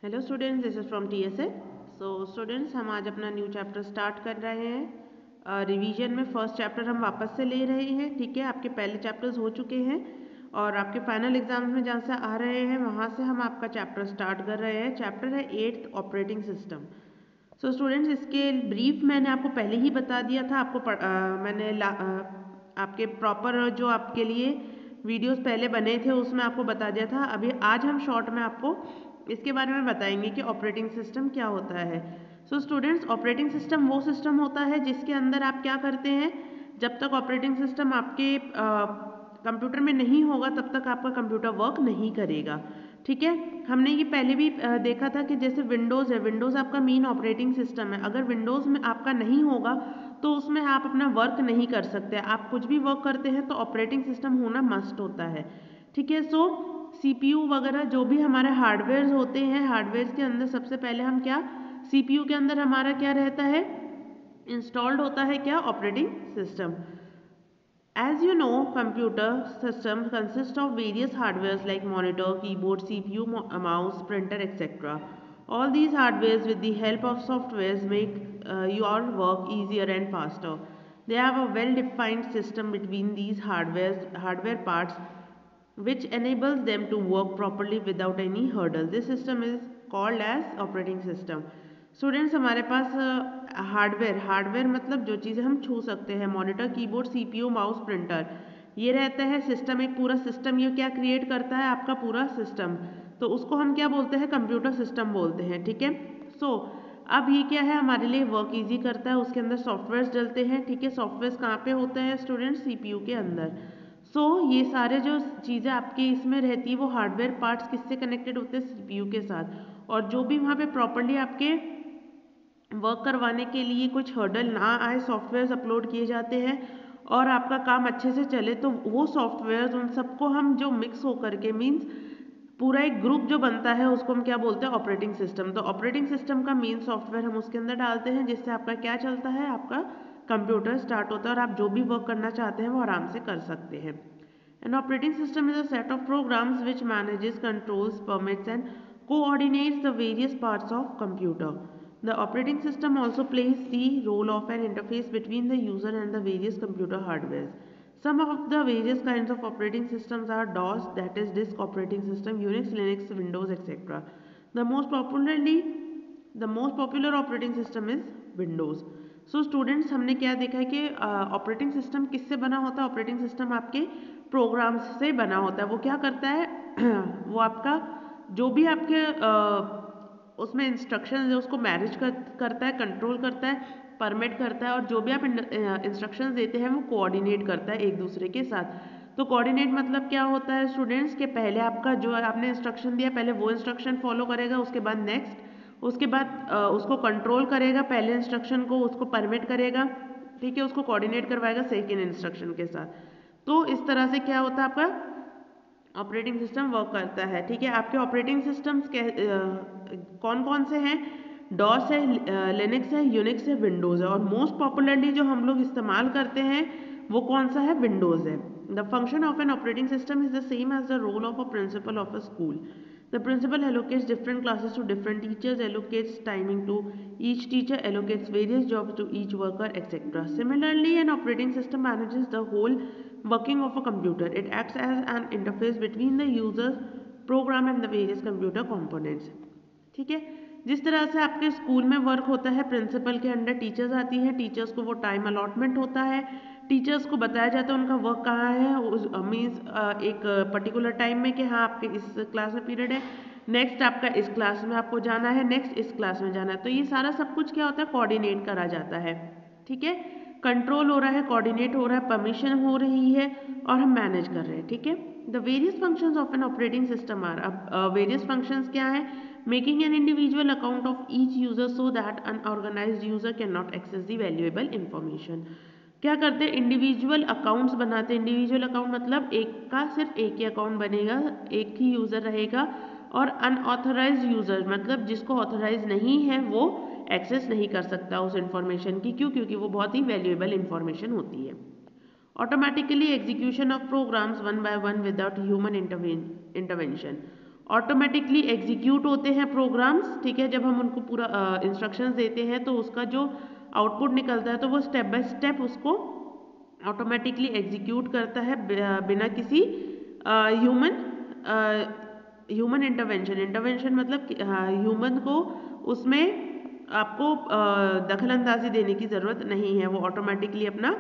Hello students, this is from TSA। So students, हम आज अपना न्यू चैप्टर स्टार्ट कर रहे हैं। रिवीजन में फर्स्ट चैप्टर हम वापस से ले रहे हैं। ठीक है, आपके पहले चैप्टर्स हो चुके हैं और आपके फाइनल एग्जाम्स में जहाँ से आ रहे हैं वहाँ से हम आपका चैप्टर स्टार्ट कर रहे हैं। चैप्टर है 8th operating system. So students, इसके ब्रीफ मैंने आपको पहले ही बता दिया था। आपके प्रॉपर जो आपके लिए वीडियोस पहले बने थे उसमें आपको बता दिया था। अभी आज हम शॉर्ट में आपको इसके बारे में बताएंगे कि ऑपरेटिंग सिस्टम क्या होता है। सो स्टूडेंट्स, ऑपरेटिंग सिस्टम वो सिस्टम होता है जिसके अंदर आप क्या करते हैं, जब तक ऑपरेटिंग सिस्टम आपके कंप्यूटर में नहीं होगा तब तक आपका कंप्यूटर वर्क नहीं करेगा। ठीक है, हमने ये पहले भी देखा था कि जैसे विंडोज़ है, विंडोज़ आपका मेन ऑपरेटिंग सिस्टम है। अगर विंडोज़ में आपका नहीं होगा तो उसमें आप अपना वर्क नहीं कर सकते। आप कुछ भी वर्क करते हैं तो ऑपरेटिंग सिस्टम होना मस्ट होता है। ठीक है, सो CPU वगैरह जो भी हमारे हार्डवेयर होते हैं, हार्डवेयर के अंदर सबसे पहले हम क्या, CPU के अंदर हमारा क्या रहता है, इंस्टॉल्ड होता है क्या, operating system. As you know, computer system consists of various hardwares like monitor, keyboard, CPU, mouse, printer, etc. All these hardwares with the help of softwares make your work easier and faster. They have a well-defined system between these hardware parts which enables them to work properly without any hurdle. This system is called as operating system. Students, हमारे पास hardware मतलब जो चीज़ें हम छू सकते हैं, monitor, keyboard, CPU, mouse, printer, ये रहता है सिस्टम। एक पूरा सिस्टम ये क्या क्रिएट करता है, आपका पूरा सिस्टम। तो उसको हम क्या बोलते हैं, कंप्यूटर सिस्टम बोलते हैं। ठीक है, सो अब ये क्या है, हमारे लिए वर्क ईजी करता है। उसके अंदर सॉफ्टवेयर डलते हैं। ठीक है, सॉफ्टवेयर कहाँ पे होते हैं स्टूडेंट्स, CPU के अंदर। ये सारे जो चीज़ें आपके इसमें रहती है वो हार्डवेयर पार्ट्स किससे कनेक्टेड होते हैं, CPU के साथ। और जो भी वहाँ पे प्रॉपरली आपके वर्क करवाने के लिए कुछ हर्डल ना आए, सॉफ्टवेयर अपलोड किए जाते हैं और आपका काम अच्छे से चले, तो वो सॉफ्टवेयर उन सबको हम जो मिक्स होकर के मीन्स पूरा एक ग्रुप जो बनता है उसको हम क्या बोलते हैं, ऑपरेटिंग सिस्टम। तो ऑपरेटिंग सिस्टम का मेन सॉफ्टवेयर हम उसके अंदर डालते हैं जिससे आपका क्या चलता है, आपका कंप्यूटर स्टार्ट होता है और आप जो भी वर्क करना चाहते हैं वो आराम से कर सकते हैं। An operating system is a set of programs which manages, controls, permits and coordinates the various parts of computer. The operating system also plays the role of an interface between the user and the various computer hardware. Some of the various kinds of operating systems are DOS, that is disk operating system, Unix, Linux, Windows, etc. The most popularly the most popular operating system is Windows. So students, हमने क्या देखा है कि operating system किससे बना होता है, operating system आपके प्रोग्राम्स से बना होता है। वो क्या करता है वो आपका जो भी आपके उसमें इंस्ट्रक्शंस है उसको मैनेज करता है, कंट्रोल करता है, परमिट करता है और जो भी आप इंस्ट्रक्शंस देते हैं वो कोऑर्डिनेट करता है एक दूसरे के साथ। तो कोऑर्डिनेट मतलब क्या होता है स्टूडेंट्स, के पहले आपका जो आपने इंस्ट्रक्शन दिया पहले वो इंस्ट्रक्शन फॉलो करेगा, उसके बाद नेक्स्ट, उसके बाद उसको कंट्रोल करेगा, पहले इंस्ट्रक्शन को उसको परमिट करेगा। ठीक है, उसको कोऑर्डिनेट करवाएगा सेकेंड इंस्ट्रक्शन के साथ। तो इस तरह से क्या होता है, आपका ऑपरेटिंग सिस्टम वर्क करता है। ठीक है, आपके ऑपरेटिंग सिस्टम्स कौन कौन से हैं, डॉस है, लिनक्स है, यूनिक्स है, विंडोज़ है और मोस्ट पॉपुलरली जो हम लोग इस्तेमाल करते हैं वो कौन सा है, विंडोज़ है। The function of an operating system is the same as the role of a principal of a school. The principal allocates different classes to different teachers, allocates timing to each teacher, allocates various jobs to each worker, etc. Similarly, an operating system manages the whole working of a computer. It acts as an interface between the user's program and the various computer components. ठीक है, जिस तरह से आपके school में work होता है, principal के अंडर टीचर्स आती है, टीचर्स को वो टाइम अलॉटमेंट होता है, टीचर्स को बताया जाता है उनका वर्क कहाँ है, उस मीन्स एक पर्टिकुलर टाइम में कि हाँ आपके इस क्लास में पीरियड है, नेक्स्ट आपका इस क्लास में आपको जाना है, नेक्स्ट इस क्लास में जाना है। तो ये सारा सब कुछ क्या होता है, कोऑर्डिनेट करा जाता है। ठीक है, कंट्रोल हो रहा है, कोऑर्डिनेट हो रहा है, परमिशन हो रही है और हम मैनेज कर रहे हैं। ठीक है, the various functions of an operating system are, अब वेरियस फंक्शंस क्या है, making an individual account of each user so that unorganized user cannot access the valuable information. क्या करते हैं, इंडिविजुअल अकाउंट्स बनाते हैं। इंडिविजुअल अकाउंट मतलब एक का सिर्फ एक ही अकाउंट बनेगा, एक ही यूज़र रहेगा और अनऑथराइज यूज़र मतलब जिसको ऑथराइज नहीं है वो एक्सेस नहीं कर सकता उस इंफॉर्मेशन की। क्यों? क्योंकि वो बहुत ही वैल्यूएबल इंफॉर्मेशन होती है। Automatically execution of programs one by one without human intervention, automatically execute होते हैं प्रोग्राम्स, ठीक है। जब हम उनको पूरा इंस्ट्रक्शंस देते हैं तो उसका जो आउटपुट निकलता है तो वो स्टेप बाय स्टेप उसको ऑटोमेटिकली एग्जीक्यूट करता है बिना किसी ह्यूमन इंटरवेंशन मतलब ह्यूमन को उसमें आपको दखल अंदाजी देने की ज़रूरत नहीं है, वो ऑटोमेटिकली अपना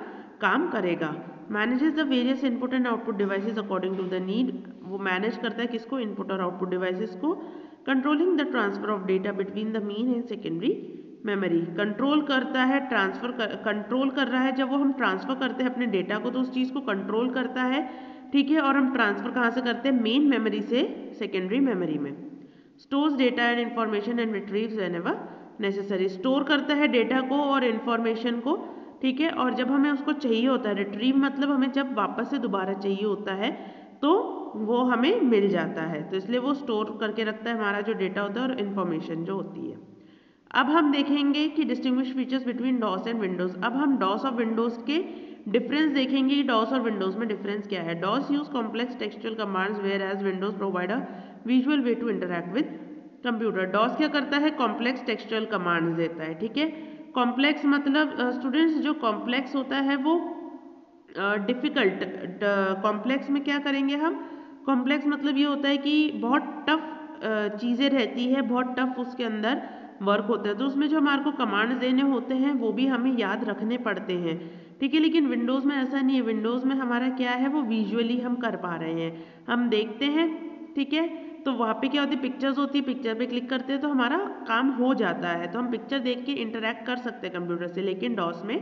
काम करेगा। Manages the various input and output devices according to the need, वो मैनेज करता है किसको, इनपुट और आउटपुट डिवाइसेस को। Controlling the transfer of data between the main and secondary memory, control करता है कंट्रोल कर रहा है। जब वो हम ट्रांसफर करते हैं अपने डेटा को तो उस चीज़ को कंट्रोल करता है, ठीक है। और हम ट्रांसफर कहाँ से करते हैं, मेन मेमोरी से सेकेंडरी मेमोरी में। Stores data and information and retrieves whenever necessary, store करता है डेटा को और इन्फॉर्मेशन को, ठीक है। और जब हमें उसको चाहिए होता है, रिट्रीव मतलब हमें जब वापस से दोबारा चाहिए होता है तो वो हमें मिल जाता है, तो इसलिए वो स्टोर करके रखता है हमारा जो डेटा होता है और इन्फॉर्मेशन जो होती है। अब हम देखेंगे कि distinguish features between DOS and Windows. अब हम डॉस और विंडोज के डिफरेंस देखेंगे कि डॉस और विंडोज में डिफरेंस क्या है। DOS use complex textual commands whereas Windows provide a visual way to interact with computer. DOS क्या करता है, कॉम्प्लेक्स टेक्सचुअल कमांड्स देता है, ठीक है। कॉम्प्लेक्स मतलब स्टूडेंट्स जो कॉम्प्लेक्स होता है वो डिफिकल्ट, कॉम्प्लेक्स में क्या करेंगे हम, कॉम्प्लेक्स मतलब ये होता है कि बहुत टफ चीज़ें रहती है, बहुत टफ उसके अंदर वर्क होता है, तो उसमें जो हमारे को कमांड्स देने होते हैं वो भी हमें याद रखने पड़ते हैं, ठीक है। लेकिन विंडोज़ में ऐसा नहीं है, विंडोज़ में हमारा क्या है, वो विजुअली हम कर पा रहे हैं, हम देखते हैं, ठीक है। तो वहाँ पे क्या होती है, पिक्चर्स होती है, पिक्चर पे क्लिक करते हैं तो हमारा काम हो जाता है, तो हम पिक्चर देख के इंटरेक्ट कर सकते हैं कंप्यूटर से। लेकिन डॉस में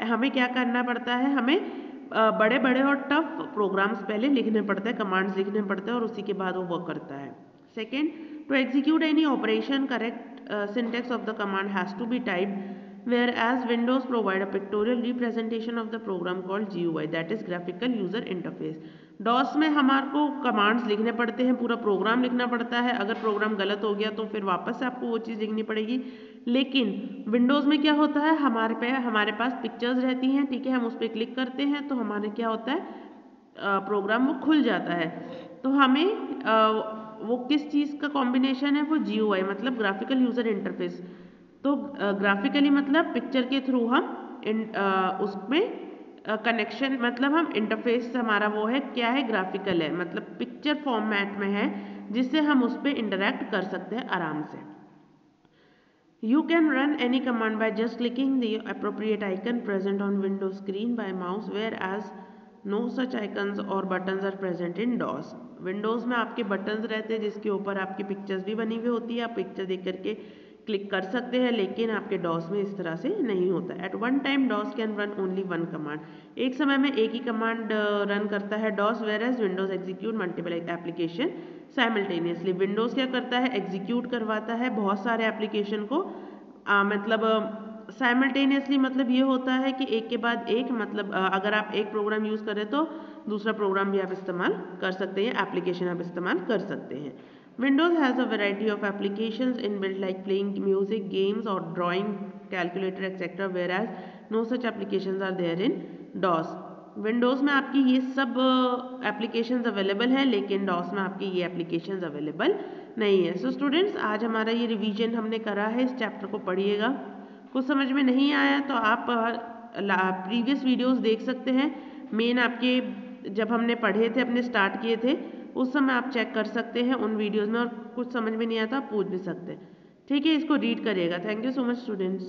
हमें क्या करना पड़ता है, हमें बड़े बड़े और टफ प्रोग्राम्स पहले लिखने पड़ते हैं, कमांड्स लिखने पड़ते हैं और उसी के बाद वो वर्क करता है। Second, to execute any operation correct syntax of the command has to be typed, whereas Windows provide a pictorial representation of the program called GUI, that is graphical user interface. DOS में हमारे को commands लिखने पड़ते हैं, पूरा programme लिखना पड़ता है, अगर प्रोग्राम गलत हो गया तो फिर वापस से आपको वो चीज़ लिखनी पड़ेगी। लेकिन विंडोज़ में क्या होता है, हमारे पास पिक्चर्स रहती हैं, ठीक है, हम उस पर क्लिक करते हैं तो हमारे क्या होता है, प्रोग्राम वो खुल जाता है। तो हमें वो किस चीज़ का कॉम्बिनेशन है, वो GUI मतलब ग्राफिकल यूज़र इंटरफेस। तो ग्राफिकली मतलब पिक्चर के थ्रू हम उसमें कनेक्शन, मतलब हम इंटरफेस हमारा वो है क्या है, ग्राफिकल है, मतलब पिक्चर फॉर्मेट में है जिससे हम उस पर इंटरेक्ट कर सकते हैं आराम से। You can run any command by just clicking the appropriate icon present on Windows screen by mouse, whereas no such icons or buttons are present in DOS. Windows में आपके बटन्स रहते हैं जिसके ऊपर आपकी पिक्चर्स भी बनी हुई होती है, आप पिक्चर देख करके क्लिक कर सकते हैं, लेकिन आपके डॉस में इस तरह से नहीं होता। At one time DOS can run only one command, एक समय में एक ही कमांड रन करता है DOS, whereas Windows execute multiple application simultaneously. Windows क्या करता है, एग्जीक्यूट करवाता है बहुत सारे एप्लीकेशन को, मतलब साइमल्टेनियसली मतलब ये होता है कि एक के बाद एक, मतलब अगर आप एक प्रोग्राम यूज़ करें तो दूसरा प्रोग्राम भी आप इस्तेमाल कर सकते हैं, एप्लीकेशन आप इस्तेमाल कर सकते हैं। Windows has a variety of applications inbuilt like playing music, games or drawing, calculator, etc. whereas no such applications are there in DOS. Windows में आपकी ये सब एप्लीकेशंस अवेलेबल हैं, लेकिन डॉस में आपकी ये एप्लीकेशंस अवेलेबल नहीं है। सो स्टूडेंट्स, आज हमारा ये रिवीजन हमने करा है, इस चैप्टर को पढ़िएगा। कुछ समझ में नहीं आया तो आप प्रीवियस वीडियोस देख सकते हैं, मेन आपके जब हमने पढ़े थे, अपने स्टार्ट किए थे उस समय आप चेक कर सकते हैं उन वीडियोज़ में, और कुछ समझ में नहीं आता आप पूछ भी सकते हैं, ठीक है। इसको रीड करिएगा। Thank you so much students.